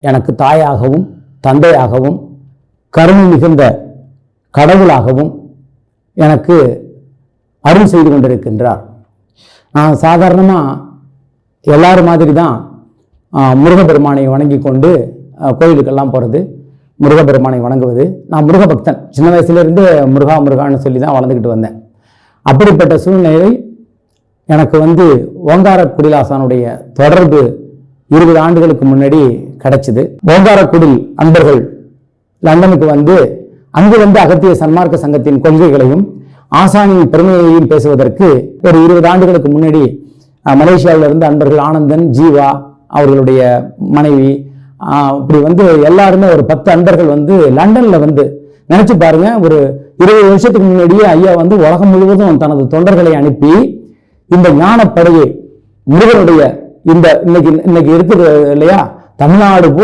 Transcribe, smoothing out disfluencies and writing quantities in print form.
எனக்கு தாயாகவும் தந்தையாகவும் கருணை மிகுந்த கடவுளாகவும் எனக்கு அருள் செய்து கொண்டிருக்கின்றார். நான் சாதாரணமாக எல்லாரும் மாதிரி தான் முருகப்பெருமானை வணங்கி கொண்டு கோயிலுக்கெல்லாம் போகிறது, முருகப்பெருமானை வணங்குவது. நான் முருகபக்தன், சின்ன வயசுலேருந்து முருகா முருகான்னு சொல்லி தான் வளர்ந்துக்கிட்டு வந்தேன். அப்படிப்பட்ட சூழ்நிலை எனக்கு ஓங்கார குடிலாசானுடைய தொடர்பு 20 ஆண்டுகளுக்கு முன்னாடி கிடைச்சிது. ஓங்காரக்குடில் அன்பர்கள் லண்டனுக்கு அங்கு அகத்திய சன்மார்க்க சங்கத்தின் கொள்கைகளையும் ஆசானின் பெருமையையும் பேசுவதற்கு ஒரு 20 ஆண்டுகளுக்கு முன்னாடி மலேசியாவில் இருந்து அன்பர்கள் ஆனந்தன், ஜீவா, அவர்களுடைய மனைவி, இப்படி எல்லாருமே ஒரு 10 அன்பர்கள் லண்டன்ல நினைச்சு பாருங்க. ஒரு 20 வருஷத்துக்கு முன்னாடியே ஐயா உலகம் முழுவதும் தனது தொண்டர்களை அனுப்பி இந்த ஞானப்படையை முருகனுடைய இன்னைக்கு இருக்குது இல்லையா, தமிழ்நாடு பூரா